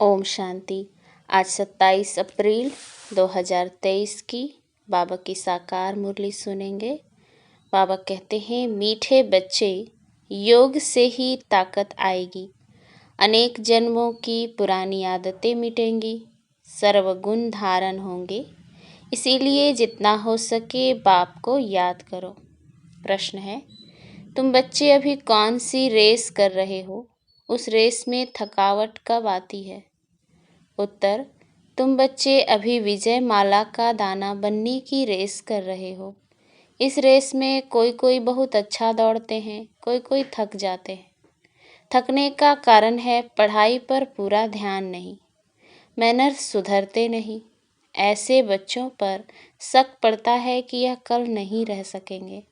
ओम शांति। आज 27 अप्रैल 2023 की बाबा की साकार मुरली सुनेंगे। बाबा कहते हैं, मीठे बच्चे, योग से ही ताकत आएगी। अनेक जन्मों की पुरानी आदतें मिटेंगी, सर्वगुण धारण होंगे। इसीलिए जितना हो सके बाप को याद करो। प्रश्न है, तुम बच्चे अभी कौन सी रेस कर रहे हो? उस रेस में थकावट कब आती है? उत्तर, तुम बच्चे अभी विजय माला का दाना बनने की रेस कर रहे हो। इस रेस में कोई कोई बहुत अच्छा दौड़ते हैं, कोई कोई थक जाते हैं। थकने का कारण है पढ़ाई पर पूरा ध्यान नहीं, मैनर्स सुधरते नहीं। ऐसे बच्चों पर शक पड़ता है कि यह कल नहीं रह सकेंगे।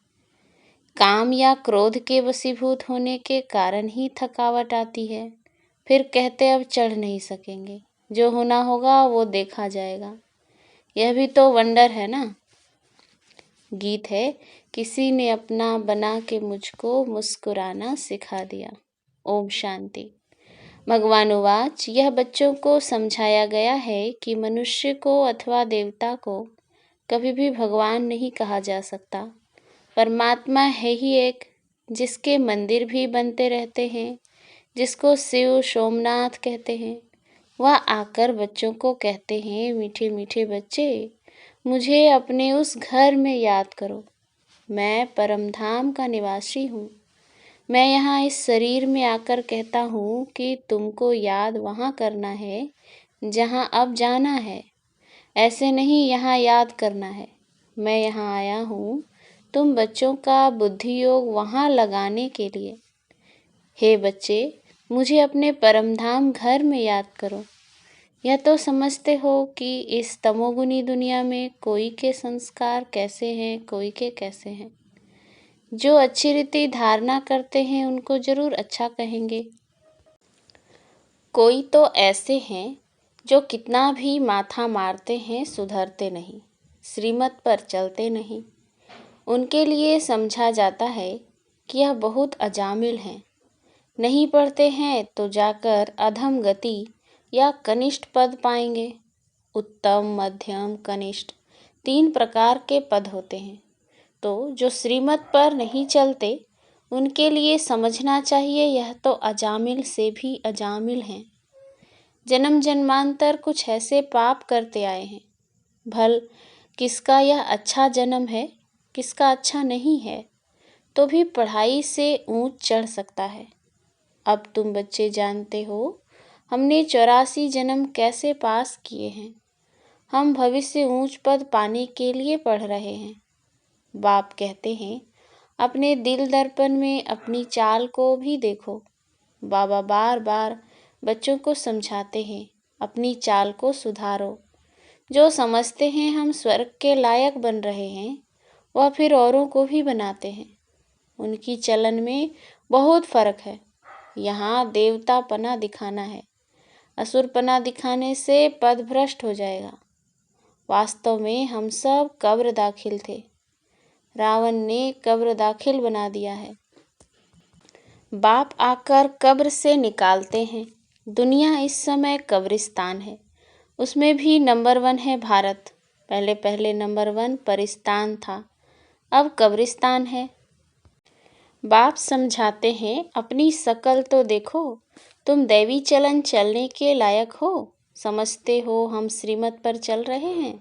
काम या क्रोध के वशीभूत होने के कारण ही थकावट आती है। फिर कहते अब चढ़ नहीं सकेंगे, जो होना होगा वो देखा जाएगा। यह भी तो वंडर है ना। गीत है, किसी ने अपना बना के मुझको मुस्कुराना सिखा दिया। ओम शांति। भगवानुवाच, यह बच्चों को समझाया गया है कि मनुष्य को अथवा देवता को कभी भी भगवान नहीं कहा जा सकता। परमात्मा है ही एक, जिसके मंदिर भी बनते रहते हैं, जिसको शिव सोमनाथ कहते हैं। वह आकर बच्चों को कहते हैं, मीठे मीठे बच्चे, मुझे अपने उस घर में याद करो। मैं परमधाम का निवासी हूँ। मैं यहाँ इस शरीर में आकर कहता हूँ कि तुमको याद वहाँ करना है जहाँ अब जाना है। ऐसे नहीं यहाँ याद करना है। मैं यहाँ आया हूँ तुम बच्चों का बुद्धि योग वहाँ लगाने के लिए। हे बच्चे, मुझे अपने परमधाम घर में याद करो। यह तो समझते हो कि इस तमोगुनी दुनिया में कोई के संस्कार कैसे हैं, कोई के कैसे हैं। जो अच्छी रीति धारणा करते हैं उनको जरूर अच्छा कहेंगे। कोई तो ऐसे हैं जो कितना भी माथा मारते हैं सुधरते नहीं, श्रीमत पर चलते नहीं। उनके लिए समझा जाता है कि यह बहुत अजामिल हैं। नहीं पढ़ते हैं तो जाकर अधम गति या कनिष्ठ पद पाएंगे। उत्तम, मध्यम, कनिष्ठ 3 प्रकार के पद होते हैं। तो जो श्रीमत पर नहीं चलते उनके लिए समझना चाहिए यह तो अजामिल से भी अजामिल हैं। जन्म जन्मांतर कुछ ऐसे पाप करते आए हैं। भल किसका यह अच्छा जन्म है, किसका अच्छा नहीं है, तो भी पढ़ाई से ऊंच चढ़ सकता है। अब तुम बच्चे जानते हो हमने 84 जन्म कैसे पास किए हैं। हम भविष्य ऊंच पद पाने के लिए पढ़ रहे हैं। बाप कहते हैं, अपने दिल दर्पण में अपनी चाल को भी देखो। बाबा बार बार बच्चों को समझाते हैं, अपनी चाल को सुधारो। जो समझते हैं हम स्वर्ग के लायक बन रहे हैं, वह फिर औरों को भी बनाते हैं। उनकी चलन में बहुत फर्क है। यहाँ देवतापना दिखाना है, असुरपना दिखाने से पद भ्रष्ट हो जाएगा। वास्तव में हम सब कब्र दाखिल थे। रावण ने कब्र दाखिल बना दिया है। बाप आकर कब्र से निकालते हैं। दुनिया इस समय कब्रिस्तान है। उसमें भी नंबर 1 है भारत। पहले पहले नंबर 1 परिस्तान था, अब कब्रिस्तान है। बाप समझाते हैं, अपनी शकल तो देखो। तुम दैवी चलन चलने के लायक हो। समझते हो हम श्रीमत पर चल रहे हैं।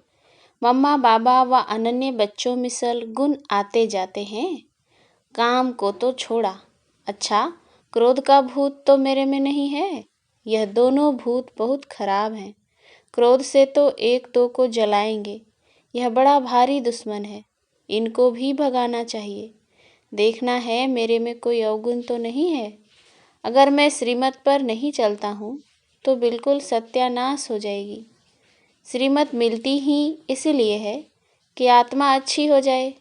मम्मा बाबा व अनन्य बच्चों मिसल गुण आते जाते हैं। काम को तो छोड़ा। अच्छा, क्रोध का भूत तो मेरे में नहीं है। यह दोनों भूत बहुत खराब हैं। क्रोध से तो 1-2 को जलाएंगे। यह बड़ा भारी दुश्मन है। इनको भी भगाना चाहिए। देखना है मेरे में कोई अवगुण तो नहीं है। अगर मैं श्रीमत पर नहीं चलता हूँ तो बिल्कुल सत्यानाश हो जाएगी। श्रीमत मिलती ही इसलिए है कि आत्मा अच्छी हो जाए,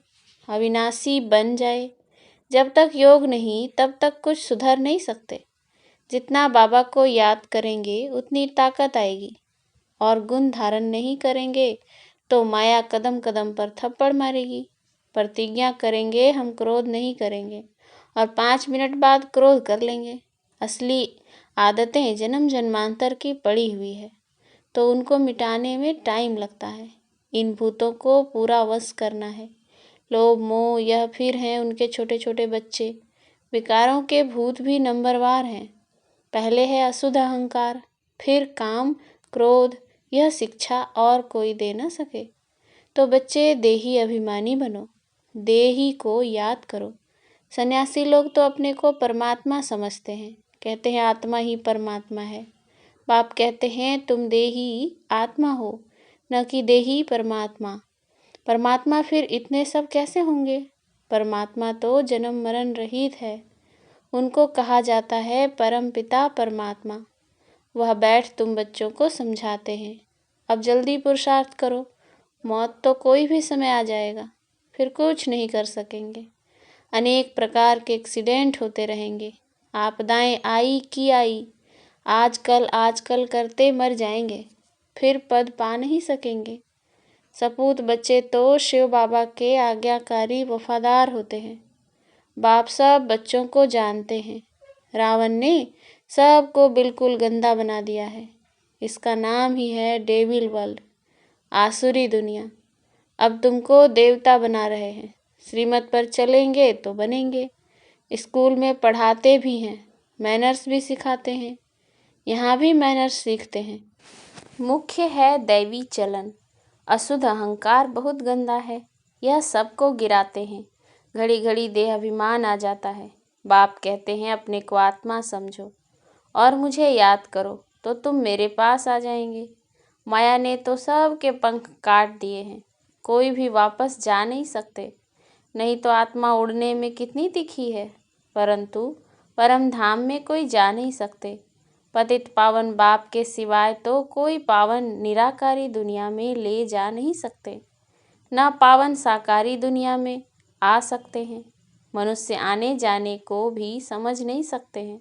अविनाशी बन जाए। जब तक योग नहीं तब तक कुछ सुधर नहीं सकते। जितना बाबा को याद करेंगे उतनी ताकत आएगी। और गुण धारण नहीं करेंगे तो माया कदम कदम पर थप्पड़ मारेगी। प्रतिज्ञा करेंगे हम क्रोध नहीं करेंगे और 5 मिनट बाद क्रोध कर लेंगे। असली आदतें जन्म जन्मांतर की पड़ी हुई है, तो उनको मिटाने में टाइम लगता है। इन भूतों को पूरा वश करना है। लोभ मोह यह फिर हैं उनके छोटे छोटे बच्चे। विकारों के भूत भी नंबरवार हैं। पहले है अशुद्ध अहंकार, फिर काम क्रोध, यह शिक्षा और कोई दे न सके। तो बच्चे देही अभिमानी बनो, देही को याद करो। सन्यासी लोग तो अपने को परमात्मा समझते हैं, कहते हैं आत्मा ही परमात्मा है। बाप कहते हैं तुम देही आत्मा हो, न कि देही परमात्मा। परमात्मा फिर इतने सब कैसे होंगे? परमात्मा तो जन्म मरण रहित है। उनको कहा जाता है परम पिता परमात्मा। वह बैठ तुम बच्चों को समझाते हैं। अब जल्दी पुरुषार्थ करो, मौत तो कोई भी समय आ जाएगा, फिर कुछ नहीं कर सकेंगे। अनेक प्रकार के एक्सीडेंट होते रहेंगे, आपदाएं आई की आई, आजकल करते मर जाएंगे, फिर पद पा नहीं सकेंगे। सपूत बच्चे तो शिव बाबा के आज्ञाकारी वफादार होते हैं। बाप सब बच्चों को जानते हैं। रावण ने सबको बिल्कुल गंदा बना दिया है। इसका नाम ही है डेविल वर्ल्ड, आसुरी दुनिया। अब तुमको देवता बना रहे हैं। श्रीमत पर चलेंगे तो बनेंगे। स्कूल में पढ़ाते भी हैं, मैनर्स भी सिखाते हैं। यहाँ भी मैनर्स सीखते हैं। मुख्य है दैवी चलन। अशुद्ध अहंकार बहुत गंदा है, यह सबको गिराते हैं। घड़ी घड़ी देह अभिमान आ जाता है। बाप कहते हैं अपने को आत्मा समझो और मुझे याद करो तो तुम मेरे पास आ जाएंगे। माया ने तो सबके पंख काट दिए हैं, कोई भी वापस जा नहीं सकते। नहीं तो आत्मा उड़ने में कितनी तीखी है, परंतु परम धाम में कोई जा नहीं सकते। पतित पावन बाप के सिवाय तो कोई पावन निराकारी दुनिया में ले जा नहीं सकते, न पावन साकारी दुनिया में आ सकते हैं। मनुष्य आने जाने को भी समझ नहीं सकते हैं,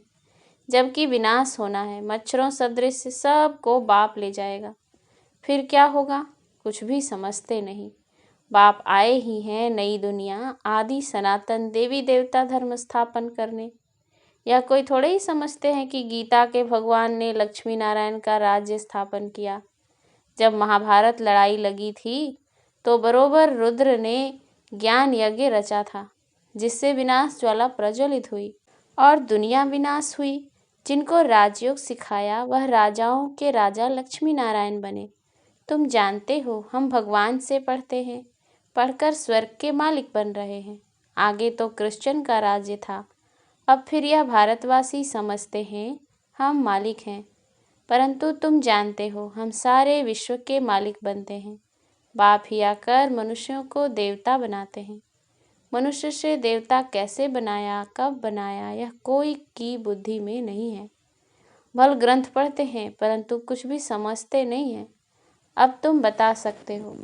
जबकि विनाश होना है। मच्छरों सदृश सबको बाप ले जाएगा, फिर क्या होगा? कुछ भी समझते नहीं। बाप आए ही हैं नई दुनिया, आदि सनातन देवी देवता धर्म स्थापन करने। यह कोई थोड़े ही समझते हैं कि गीता के भगवान ने लक्ष्मी नारायण का राज्य स्थापन किया। जब महाभारत लड़ाई लगी थी तो बरोबर रुद्र ने ज्ञान यज्ञ रचा था, जिससे विनाश ज्वाला प्रज्वलित हुई और दुनिया विनाश हुई। जिनको राजयोग सिखाया वह राजाओं के राजा लक्ष्मी नारायण बने। तुम जानते हो हम भगवान से पढ़ते हैं, पढ़कर स्वर्ग के मालिक बन रहे हैं। आगे तो कृष्ण का राज्य था, अब फिर यह भारतवासी समझते हैं हम मालिक हैं। परंतु तुम जानते हो हम सारे विश्व के मालिक बनते हैं। बाप ही आकर मनुष्यों को देवता बनाते हैं। मनुष्य से देवता कैसे बनाया, कब बनाया, यह कोई की बुद्धि में नहीं है। भल ग्रंथ पढ़ते हैं परंतु कुछ भी समझते नहीं हैं। अब तुम बता सकते हो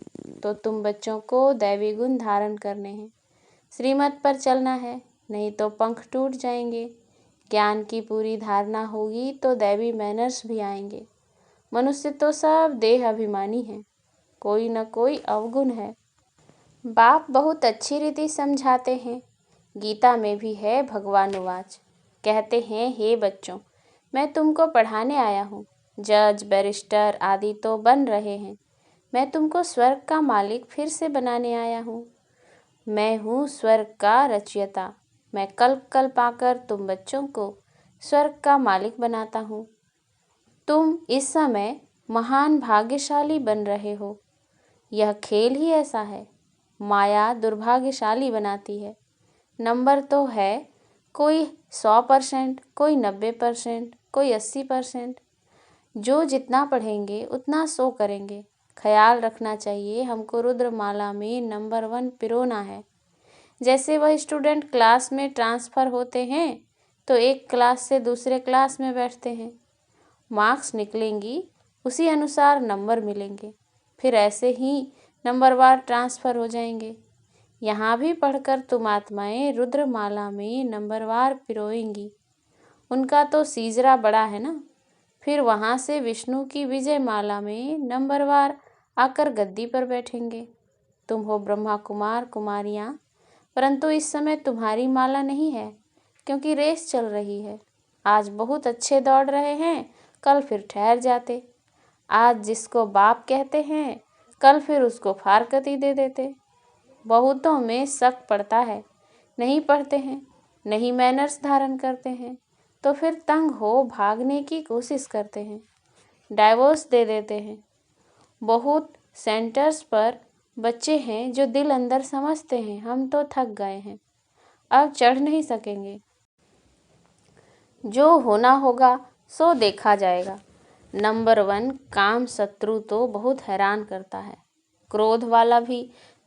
तो तुम बच्चों को दैवी गुण धारण करने हैं, श्रीमत पर चलना है, नहीं तो पंख टूट जाएंगे। ज्ञान की पूरी धारणा होगी तो दैवी मैनर्स भी आएंगे। मनुष्य तो सब देह अभिमानी है, कोई न कोई अवगुण है। बाप बहुत अच्छी रीति समझाते हैं। गीता में भी है भगवानुवाच, कहते हैं हे बच्चों मैं तुमको पढ़ाने आया हूँ। जज बैरिस्टर आदि तो बन रहे हैं, मैं तुमको स्वर्ग का मालिक फिर से बनाने आया हूँ। मैं हूँ स्वर्ग का रचयिता। मैं कल्प कल्प आकर तुम बच्चों को स्वर्ग का मालिक बनाता हूँ। तुम इस समय महान भाग्यशाली बन रहे हो। यह खेल ही ऐसा है। माया दुर्भाग्यशाली बनाती है। नंबर तो है कोई 100%, कोई 90%, कोई 80%। जो जितना पढ़ेंगे उतना सो करेंगे। ख्याल रखना चाहिए हमको रुद्रमाला में नंबर 1 पिरोना है। जैसे वह स्टूडेंट क्लास में ट्रांसफ़र होते हैं तो एक क्लास से दूसरे क्लास में बैठते हैं, मार्क्स निकलेंगी उसी अनुसार नंबर मिलेंगे, फिर ऐसे ही नंबरवार ट्रांसफ़र हो जाएंगे। यहाँ भी पढ़कर तुम आत्माएं रुद्रमाला में नंबरवार पिरोएंगी। उनका तो सीजरा बड़ा है ना, फिर वहाँ से विष्णु की विजय माला में नंबरवार आकर गद्दी पर बैठेंगे। तुम हो ब्रह्मा कुमार कुमारियाँ, परंतु इस समय तुम्हारी माला नहीं है क्योंकि रेस चल रही है। आज बहुत अच्छे दौड़ रहे हैं, कल फिर ठहर जाते। आज जिसको बाप कहते हैं, कल फिर उसको फारकती दे देते। बहुतों में शक पड़ता है, नहीं पढ़ते हैं, नहीं मैनर्स धारण करते हैं, तो फिर तंग हो भागने की कोशिश करते हैं, डाइवोर्स दे देते हैं। बहुत सेंटर्स पर बच्चे हैं जो दिल अंदर समझते हैं हम तो थक गए हैं, अब चढ़ नहीं सकेंगे, जो होना होगा सो देखा जाएगा। नंबर 1 काम शत्रु तो बहुत हैरान करता है। क्रोध वाला भी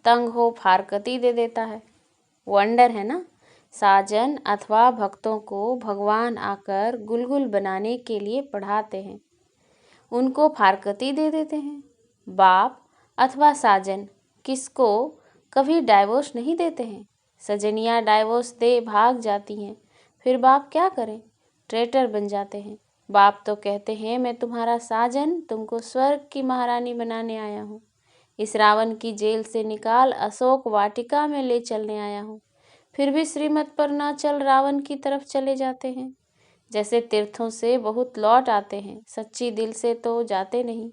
तंग हो फारकती दे देता है। वंडर है ना, साजन अथवा भक्तों को भगवान आकर गुलगुल बनाने के लिए पढ़ाते हैं, उनको फारकती दे देते हैं। बाप अथवा साजन किसको कभी डाइवोर्स नहीं देते हैं। सजनियाँ डाइवोर्स दे भाग जाती हैं, फिर बाप क्या करें, ट्रेटर बन जाते हैं। बाप तो कहते हैं मैं तुम्हारा साजन, तुमको स्वर्ग की महारानी बनाने आया हूँ, इस रावण की जेल से निकाल अशोक वाटिका में ले चलने आया हूँ। फिर भी श्रीमत पर न चल रावण की तरफ चले जाते हैं। जैसे तीर्थों से बहुत लौट आते हैं, सच्ची दिल से तो जाते नहीं।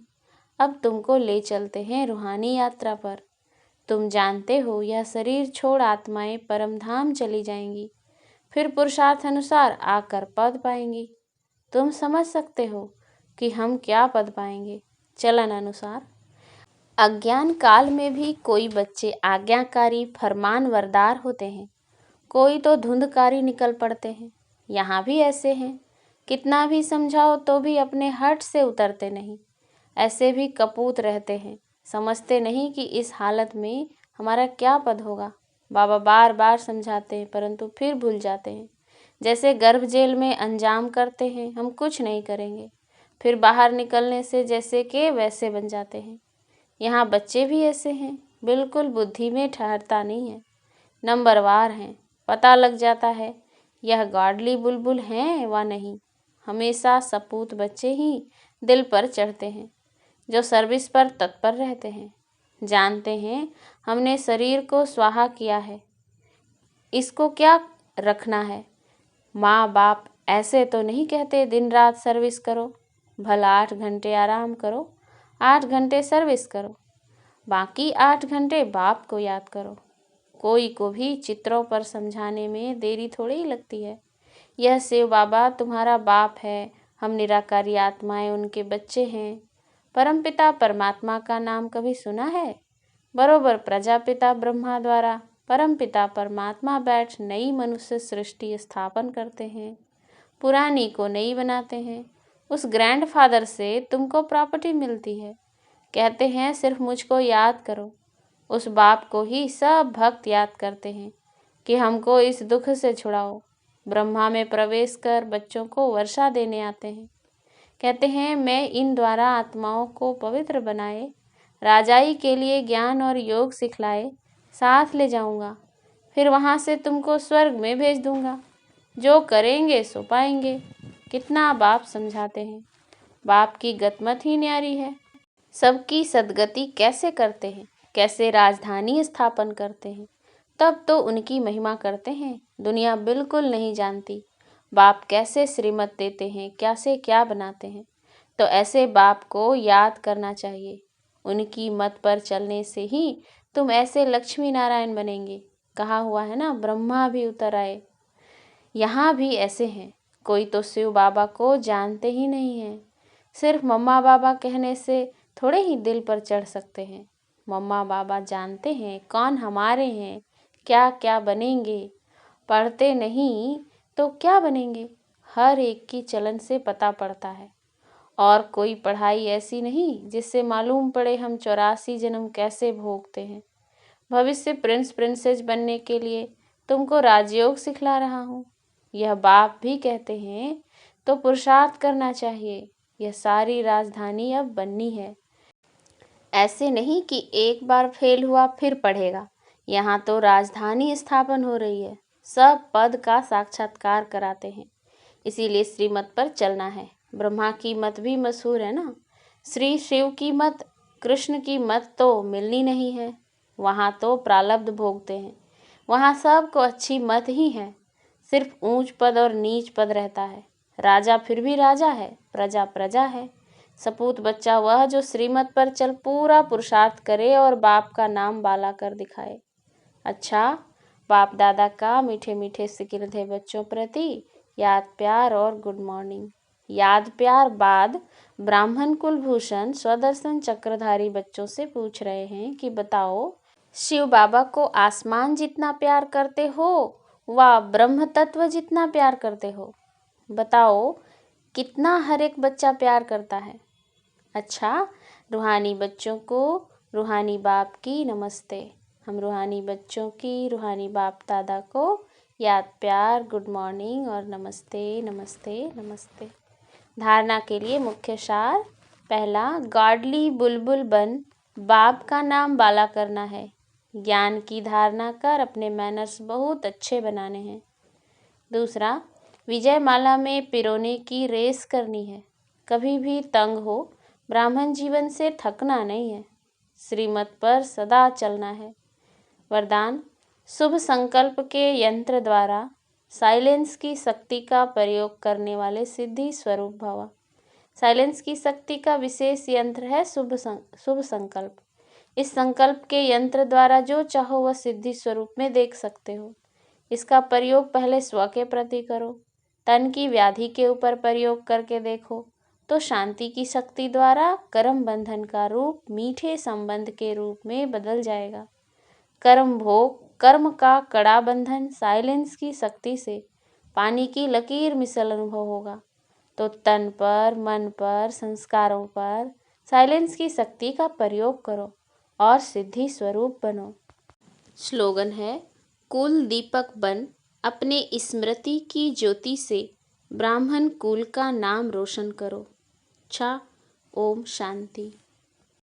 अब तुमको ले चलते हैं रूहानी यात्रा पर। तुम जानते हो यह शरीर छोड़ आत्माएं परम धाम चली जाएंगी, फिर पुरुषार्थ अनुसार आकर पद पाएंगी। तुम समझ सकते हो कि हम क्या पद पाएंगे, चलन अनुसार। अज्ञान काल में भी कोई बच्चे आज्ञाकारी फरमानवरदार होते हैं, कोई तो धुंधकारी निकल पड़ते हैं। यहाँ भी ऐसे हैं, कितना भी समझाओ तो भी अपने हट से उतरते नहीं। ऐसे भी कपूत रहते हैं, समझते नहीं कि इस हालत में हमारा क्या पद होगा। बाबा बार बार समझाते हैं परंतु फिर भूल जाते हैं। जैसे गर्भ जेल में अंजाम करते हैं हम कुछ नहीं करेंगे, फिर बाहर निकलने से जैसे के वैसे बन जाते हैं। यहाँ बच्चे भी ऐसे हैं, बिल्कुल बुद्धि में ठहरता नहीं है, नंबरवार हैं। पता लग जाता है यह गाडली बुलबुल हैं व नहीं। हमेशा सपूत बच्चे ही दिल पर चढ़ते हैं, जो सर्विस पर तत्पर रहते हैं। जानते हैं हमने शरीर को स्वाहा किया है, इसको क्या रखना है। माँ बाप ऐसे तो नहीं कहते दिन रात सर्विस करो, भला 8 घंटे आराम करो, 8 घंटे सर्विस करो, बाकी 8 घंटे बाप को याद करो। कोई को भी चित्रों पर समझाने में देरी थोड़ी ही लगती है। यह शिव बाबा तुम्हारा बाप है, हम निराकारी आत्माएं उनके बच्चे हैं। परमपिता परमात्मा का नाम कभी सुना है? बरोबर प्रजापिता ब्रह्मा द्वारा परमपिता परमात्मा बैठ नई मनुष्य सृष्टि स्थापन करते हैं, पुरानी को नई बनाते हैं। उस ग्रैंडफादर से तुमको प्रॉपर्टी मिलती है। कहते हैं सिर्फ मुझको याद करो। उस बाप को ही सब भक्त याद करते हैं कि हमको इस दुख से छुड़ाओ। ब्रह्मा में प्रवेश कर बच्चों को वर्षा देने आते हैं। कहते हैं मैं इन द्वारा आत्माओं को पवित्र बनाए, राजाई के लिए ज्ञान और योग सिखलाए, साथ ले जाऊंगा, फिर वहाँ से तुमको स्वर्ग में भेज दूंगा। जो करेंगे सो पाएंगे। कितना बाप समझाते हैं, बाप की गतमत ही न्यारी है। सबकी सदगति कैसे करते हैं, कैसे राजधानी स्थापन करते हैं, तब तो उनकी महिमा करते हैं। दुनिया बिल्कुल नहीं जानती बाप कैसे श्रीमत देते हैं, कैसे क्या बनाते हैं। तो ऐसे बाप को याद करना चाहिए। उनकी मत पर चलने से ही तुम ऐसे लक्ष्मी नारायण बनेंगे। कहा हुआ है ना, ब्रह्मा भी उतर आए। यहाँ भी ऐसे हैं, कोई तो शिव बाबा को जानते ही नहीं हैं। सिर्फ मम्मा बाबा कहने से थोड़े ही दिल पर चढ़ सकते हैं। मम्मा बाबा जानते हैं कौन हमारे हैं, क्या क्या बनेंगे। पढ़ते नहीं तो क्या बनेंगे, हर एक की चलन से पता पड़ता है। और कोई पढ़ाई ऐसी नहीं जिससे मालूम पड़े हम 84 जन्म कैसे भोगते हैं। भविष्य प्रिंस प्रिंसेस बनने के लिए तुमको राजयोग सिखला रहा हूँ। यह बाप भी कहते हैं तो पुरुषार्थ करना चाहिए। यह सारी राजधानी अब बननी है। ऐसे नहीं कि एक बार फेल हुआ फिर पढ़ेगा। यहाँ तो राजधानी स्थापन हो रही है, सब पद का साक्षात्कार कराते हैं। इसीलिए श्रीमत पर चलना है। ब्रह्मा की मत भी मशहूर है ना, श्री शिव की मत, कृष्ण की मत तो मिलनी नहीं है। वहाँ तो प्रारब्ध भोगते हैं, वहाँ सबको अच्छी मत ही है, सिर्फ ऊंच पद और नीच पद रहता है। राजा फिर भी राजा है, प्रजा प्रजा है। सपूत बच्चा वह जो श्रीमत पर चल पूरा पुरुषार्थ करे और बाप का नाम बाला कर दिखाए। अच्छा, बाप दादा का मीठे मीठे सिकिलधे बच्चों प्रति याद प्यार और गुड मॉर्निंग। याद प्यार बाद ब्राह्मण कुलभूषण स्वदर्शन चक्रधारी बच्चों से पूछ रहे हैं कि बताओ, शिव बाबा को आसमान जितना प्यार करते हो व ब्रह्म तत्व जितना प्यार करते हो? बताओ, कितना हर एक बच्चा प्यार करता है? अच्छा, रूहानी बच्चों को रूहानी बाप की नमस्ते। हम रूहानी बच्चों की रूहानी बाप दादा को याद प्यार, गुड मॉर्निंग और नमस्ते नमस्ते नमस्ते। धारणा के लिए मुख्य सार। पहला, गॉडली बुलबुल बन बाप का नाम बाला करना है। ज्ञान की धारणा कर अपने मैनर्स बहुत अच्छे बनाने हैं। दूसरा, विजय माला में पिरोने की रेस करनी है। कभी भी तंग हो, ब्राह्मण जीवन से थकना नहीं है, श्रीमत पर सदा चलना है। वरदान, शुभ संकल्प के यंत्र द्वारा साइलेंस की शक्ति का प्रयोग करने वाले सिद्धि स्वरूप भव। साइलेंस की शक्ति का विशेष यंत्र है शुभ संकल्प। इस संकल्प के यंत्र द्वारा जो चाहो वह सिद्धि स्वरूप में देख सकते हो। इसका प्रयोग पहले स्व के प्रति करो, तन की व्याधि के ऊपर प्रयोग करके देखो तो शांति की शक्ति द्वारा कर्म बंधन का रूप मीठे संबंध के रूप में बदल जाएगा। कर्म भोग, कर्म का कड़ा बंधन साइलेंस की शक्ति से पानी की लकीर मिसल अनुभव होगा। तो तन पर, मन पर, संस्कारों पर साइलेंस की शक्ति का प्रयोग करो और सिद्धि स्वरूप बनो। स्लोगन है, कुल दीपक बन अपने स्मृति की ज्योति से ब्राह्मण कुल का नाम रोशन करो। अच्छा, ओम शांति।